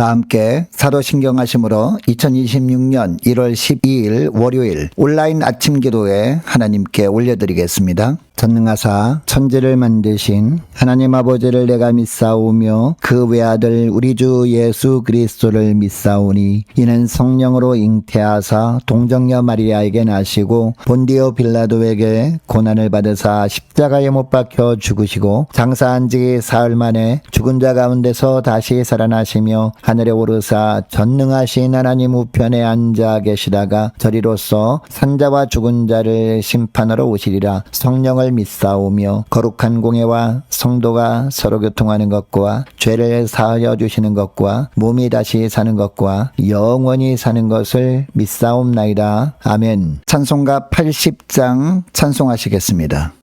다 함께 사도신경하심으로 2026년 1월 12일 월요일 온라인 아침 기도에 하나님께 올려드리겠습니다. 전능하사 천지를 만드신 하나님 아버지를 내가 믿사오며 그 외아들 우리 주 예수 그리스도를 믿사오니 이는 성령으로 잉태하사 동정녀 마리아에게 나시고 본디오 빌라도에게 고난을 받으사 십자가에 못 박혀 죽으시고 장사한 지 사흘 만에 죽은 자 가운데서 다시 살아나시며 하늘에 오르사 전능하신 하나님 우편에 앉아 계시다가 저리로서 산자와 죽은 자를 심판하러 오시리라. 성령을 믿사오며 거룩한 공예와 성도가 서로 교통하는 것과 죄를 사하여 주시는 것과 몸이 다시 사는 것과 영원히 사는 것을 믿사옵나이다. 아멘. 찬송가 80장 찬송하시겠습니다.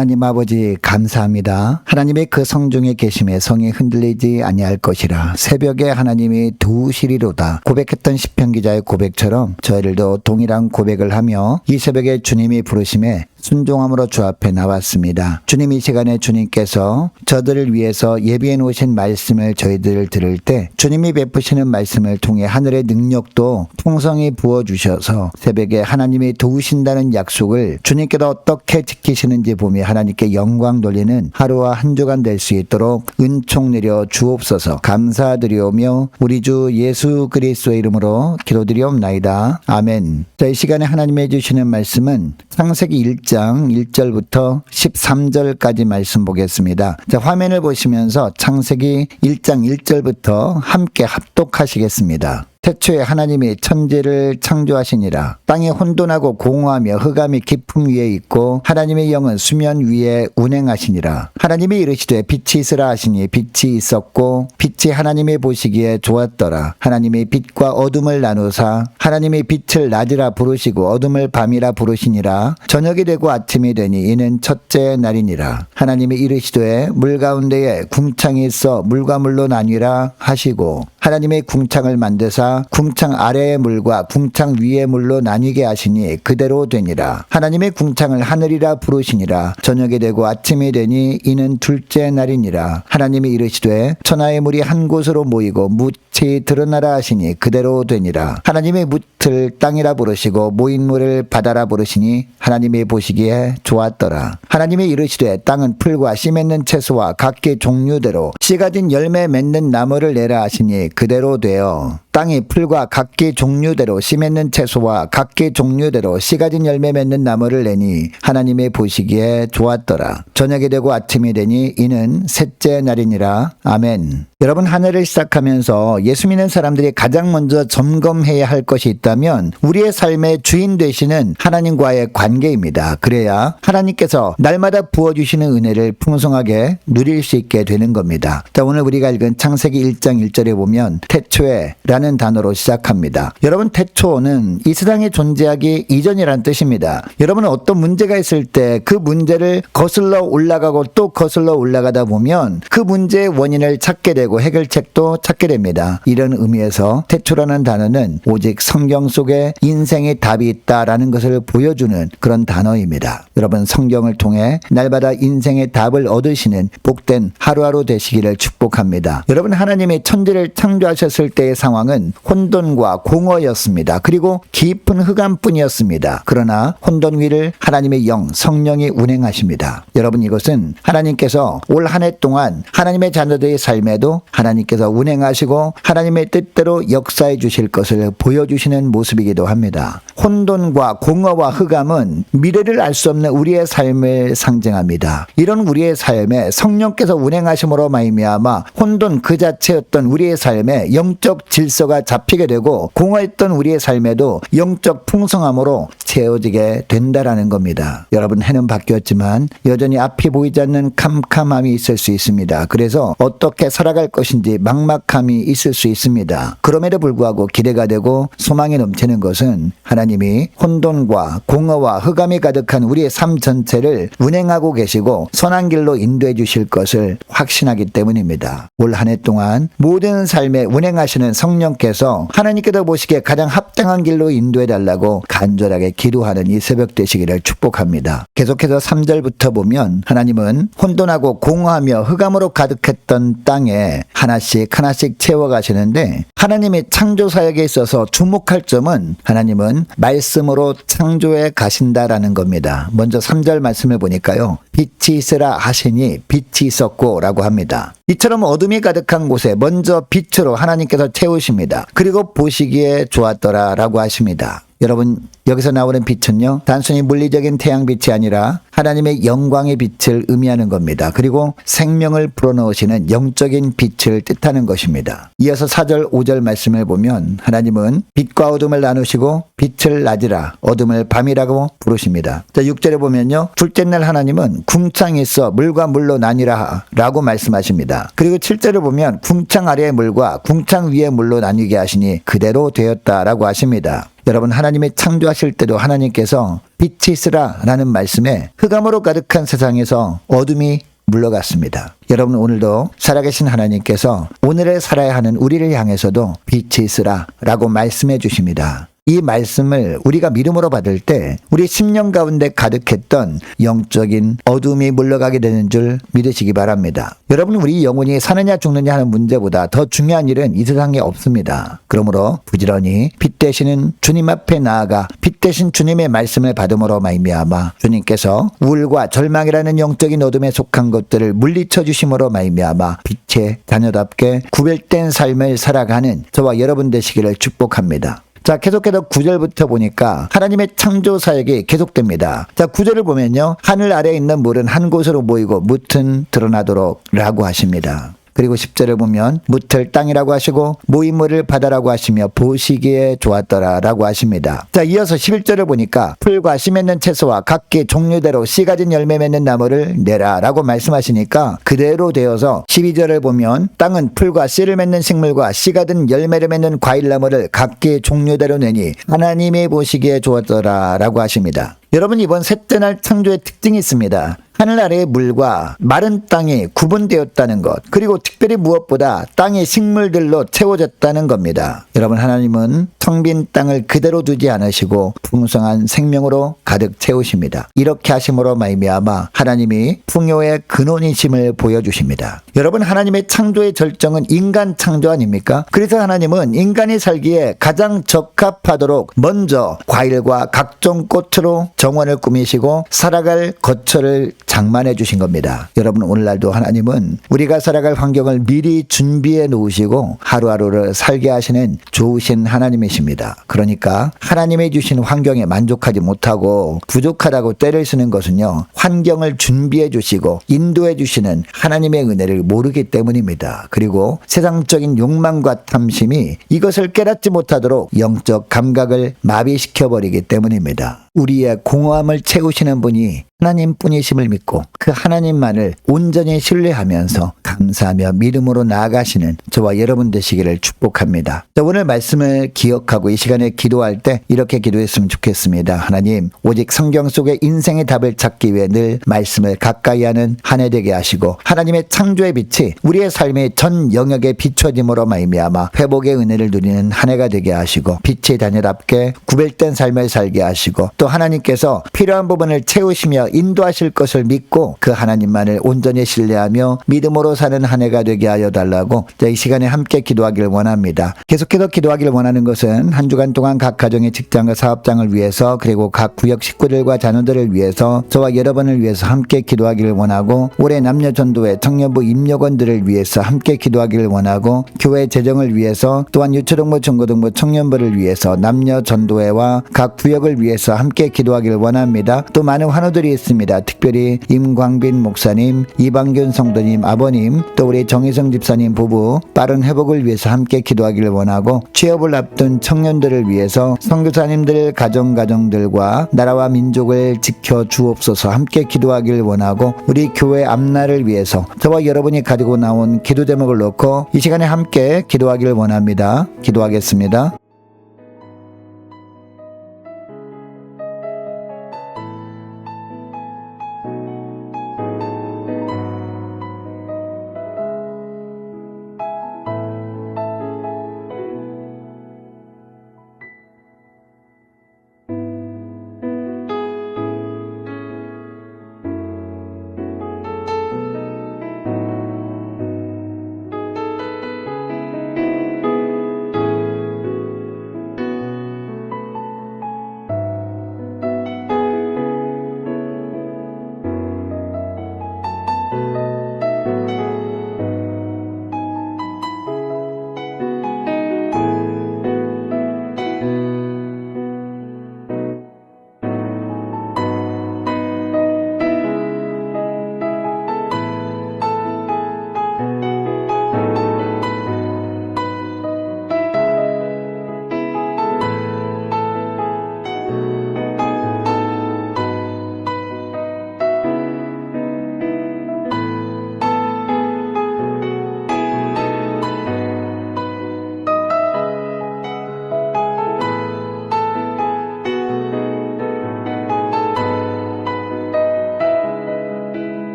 하나님 아버지 감사합니다. 하나님의 그 성중에 계심에 성이 흔들리지 아니할 것이라. 새벽에 하나님이 도우시리로다. 고백했던 시편 기자의 고백처럼 저희들도 동일한 고백을 하며 이 새벽에 주님이 부르심에 순종함으로 주 앞에 나왔습니다. 주님 이 시간에 주님께서 저들을 위해서 예비해 놓으신 말씀을 저희들 들을 때 주님이 베푸시는 말씀을 통해 하늘의 능력도 풍성히 부어주셔서 새벽에 하나님이 도우신다는 약속을 주님께서 어떻게 지키시는지 보며 하나님께 영광 돌리는 하루와 한 주간 될 수 있도록 은총 내려 주옵소서. 감사드리오며 우리 주 예수 그리스도의 이름으로 기도드리옵나이다. 아멘. 자, 이 시간에 하나님이 해주시는 말씀은 창세기 1장 1절부터 13절까지 말씀 보겠습니다. 자, 화면을 보시면서 창세기 1장 1절부터 함께 합독하시겠습니다. 태초에 하나님이 천지를 창조하시니라. 땅이 혼돈하고 공허하며 흑암이 깊음 위에 있고 하나님의 영은 수면 위에 운행하시니라. 하나님이 이르시되 빛이 있으라 하시니 빛이 있었고 빛이 하나님이 보시기에 좋았더라. 하나님이 빛과 어둠을 나누사 하나님이 빛을 낮이라 부르시고 어둠을 밤이라 부르시니라. 저녁이 되고 아침이 되니 이는 첫째 날이니라. 하나님이 이르시되 물 가운데에 궁창이 있어 물과 물로 나뉘라 하시고 하나님의 궁창을 만드사 하사 궁창 아래의 물과 궁창 위의 물로 나뉘게 하시니 그대로 되니라. 하나님의 궁창을 하늘이라 부르시니라. 저녁이 되고 아침이 되니 이는 둘째 날이니라. 하나님이 이르시되 천하의 물이 한 곳으로 모이고 묻이 드러나라 하시니 그대로 되니라. 하나님의 묻을 땅이라 부르시고 모인 물을 바다라 부르시니 하나님이 보시기에 좋았더라. 하나님이 이르시되 땅은 풀과 씨 맺는 채소와 각기 종류대로 씨 가진 열매 맺는 나무를 내라 하시니 그대로 되어 땅이 풀과 각기 종류대로 씨 맺는 채소와 각기 종류대로 씨 가진 열매 맺는 나무를 내니 하나님이 보시기에 좋았더라. 저녁이 되고 아침이 되니 이는 셋째 날이니라. 아멘. 여러분, 한 해를 시작하면서 예수 믿는 사람들이 가장 먼저 점검해야 할 것이 있다면 우리의 삶의 주인 되시는 하나님과의 관계입니다. 그래야 하나님께서 날마다 부어주시는 은혜를 풍성하게 누릴 수 있게 되는 겁니다. 자, 오늘 우리가 읽은 창세기 1장 1절에 보면 태초에 라는 단어로 시작합니다. 여러분, 태초는 이 세상에 존재하기 이전이라는 뜻입니다. 여러분은 어떤 문제가 있을 때 그 문제를 거슬러 올라가고 또 거슬러 올라가다 보면 그 문제의 원인을 찾게 되고 해결책도 찾게 됩니다. 이런 의미에서 태초라는 단어는 오직 성경 속에 인생의 답이 있다라는 것을 보여주는 그런 단어입니다. 여러분, 성경을 통해 날마다 인생의 답을 얻으시는 복된 하루하루 되시기를 축복합니다. 여러분, 하나님이 천지를 창조하셨을 때의 상황은 혼돈과 공허였습니다. 그리고 깊은 흑암뿐이었습니다. 그러나 혼돈 위를 하나님의 영, 성령이 운행하십니다. 여러분, 이것은 하나님께서 올 한 해 동안 하나님의 자녀들의 삶에도 하나님께서 운행하시고 하나님의 뜻대로 역사해 주실 것을 보여주시는 모습이기도 합니다. 혼돈과 공허와 흑암은 미래를 알 수 없는 우리의 삶을 상징합니다. 이런 우리의 삶에 성령께서 운행하심으로 말미암아 혼돈 그 자체였던 우리의 삶에 영적 질서가 잡히게 되고 공허했던 우리의 삶에도 영적 풍성함으로 채워지게 된다라는 겁니다. 여러분, 해는 바뀌었지만 여전히 앞이 보이지 않는 캄캄함이 있을 수 있습니다. 그래서 어떻게 살아갈 것인지 막막함이 있을 수 있습니다. 그럼에도 불구하고 기대가 되고 소망이 넘치는 것은 하나님이 혼돈과 공허와 흑암이 가득한 우리의 삶 전체를 운행하고 계시고 선한 길로 인도해 주실 것을 확신하기 때문입니다. 올 한 해 동안 모든 삶에 운행하시는 성령께서 하나님께서 보시기에 가장 합당한 길로 인도해 달라고 간절하게 기도하는 이 새벽 되시기를 축복합니다. 계속해서 3절부터 보면 하나님은 혼돈하고 공허하며 흑암으로 가득했던 땅에 하나씩 하나씩 채워가시는데 하나님의 창조 사역에 있어서 주목할 점은 하나님은 말씀으로 창조해 가신다라는 겁니다. 먼저 3절 말씀을 보니까요. 빛이 있으라 하시니 빛이 있었고 라고 합니다. 이처럼 어둠이 가득한 곳에 먼저 빛으로 하나님께서 채우십니다. 그리고 보시기에 좋았더라 라고 하십니다. 여러분, 여기서 나오는 빛은요, 단순히 물리적인 태양빛이 아니라 하나님의 영광의 빛을 의미하는 겁니다. 그리고 생명을 불어넣으시는 영적인 빛을 뜻하는 것입니다. 이어서 4절, 5절 말씀을 보면 하나님은 빛과 어둠을 나누시고 빛을 낮이라 어둠을 밤이라고 부르십니다. 자, 6절에 보면요, 둘째 날 하나님은 궁창이 있어 물과 물로 나뉘라 라고 말씀하십니다. 그리고 7절을 보면 궁창 아래의 물과 궁창 위의 물로 나뉘게 하시니 그대로 되었다라고 하십니다. 여러분, 하나님의 창조하실 때도 하나님께서 빛이 있으라 라는 말씀에 흑암으로 가득한 세상에서 어둠이 물러갔습니다. 여러분, 오늘도 살아계신 하나님께서 오늘에 살아야 하는 우리를 향해서도 빛이 있으라 라고 말씀해 주십니다. 이 말씀을 우리가 믿음으로 받을 때 우리 심령 가운데 가득했던 영적인 어둠이 물러가게 되는 줄 믿으시기 바랍니다. 여러분, 우리 영혼이 사느냐 죽느냐 하는 문제보다 더 중요한 일은 이 세상에 없습니다. 그러므로 부지런히 빛 되시는 주님 앞에 나아가 빛 되신 주님의 말씀을 받음으로 말미암아 주님께서 우울과 절망이라는 영적인 어둠에 속한 것들을 물리쳐 주심으로 말미암아 빛의 자녀답게 구별된 삶을 살아가는 저와 여러분 되시기를 축복합니다. 자, 계속해서 9절부터 보니까 하나님의 창조 사역이 계속됩니다. 자, 9절을 보면요, 하늘 아래에 있는 물은 한 곳으로 모이고 묻은 드러나도록 라고 하십니다. 그리고 10절을 보면 묻을 땅이라고 하시고 모인 물을 바다라고 하시며 보시기에 좋았더라 라고 하십니다. 자, 이어서 11절을 보니까 풀과 씨 맺는 채소와 각기 종류대로 씨 가진 열매 맺는 나무를 내라 라고 말씀하시니까 그대로 되어서 12절을 보면 땅은 풀과 씨를 맺는 식물과 씨 가진 열매를 맺는 과일나무를 각기 종류대로 내니 하나님이 보시기에 좋았더라 라고 하십니다. 여러분, 이번 셋째 날 창조의 특징이 있습니다. 하늘 아래의 물과 마른 땅이 구분되었다는 것, 그리고 특별히 무엇보다 땅이 식물들로 채워졌다는 겁니다. 여러분, 하나님은 텅 빈 땅을 그대로 두지 않으시고 풍성한 생명으로 가득 채우십니다. 이렇게 하심으로 말미암아 하나님이 풍요의 근원이심을 보여주십니다. 여러분, 하나님의 창조의 절정은 인간 창조 아닙니까? 그래서 하나님은 인간이 살기에 가장 적합하도록 먼저 과일과 각종 꽃으로 정원을 꾸미시고 살아갈 거처를 장만해 주신 겁니다. 여러분, 오늘날도 하나님은 우리가 살아갈 환경을 미리 준비해 놓으시고 하루하루를 살게 하시는 좋으신 하나님이십니다. 그러니까 하나님이 주신 환경에 만족하지 못하고 부족하다고 떼를 쓰는 것은요, 환경을 준비해 주시고 인도해 주시는 하나님의 은혜를 모르기 때문입니다. 그리고 세상적인 욕망과 탐심이 이것을 깨닫지 못하도록 영적 감각을 마비시켜 버리기 때문입니다. 우리의 공허함을 채우시는 분이 하나님 뿐이심을 믿고 그 하나님만을 온전히 신뢰하면서 감사하며 믿음으로 나아가시는 저와 여러분 되시기를 축복합니다. 오늘 말씀을 기억하고 이 시간에 기도할 때 이렇게 기도했으면 좋겠습니다. 하나님, 오직 성경 속의 인생의 답을 찾기 위해 늘 말씀을 가까이 하는 한 해 되게 하시고 하나님의 창조의 빛이 우리의 삶의 전 영역에 비춰짐으로 말미암아 회복의 은혜를 누리는 한 해가 되게 하시고 빛의 자녀답게 구별된 삶을 살게 하시고 또 하나님께서 필요한 부분을 채우시며 인도하실 것을 믿고 그 하나님만을 온전히 신뢰하며 믿음으로 사는 한 해가 되게 하여 달라고 이 시간에 함께 기도하기를 원합니다. 계속해서 기도하기를 원하는 것은 한 주간 동안 각 가정의 직장과 사업장을 위해서 그리고 각 구역 식구들과 자녀들을 위해서 저와 여러분을 위해서 함께 기도하기를 원하고 올해 남녀 전도회 청년부 임력원들을 위해서 함께 기도하기를 원하고 교회 재정을 위해서 또한 유초등부 중고등부 청년부를 위해서 남녀 전도회와 각 구역을 위해서 함께 기도하기를 원합니다. 또 많은 환우들이 있습니다. 특별히 임광빈 목사님, 이방균 성도님 아버님, 또 우리 정희성 집사님 부부 빠른 회복을 위해서 함께 기도하기를 원하고 취업을 앞둔 청년들을 위해서 선교사님들 가정들과 나라와 민족을 지켜 주옵소서 함께 기도하기를 원하고 우리 교회 앞날을 위해서 저와 여러분이 가지고 나온 기도 제목을 놓고 이 시간에 함께 기도하기를 원합니다. 기도하겠습니다.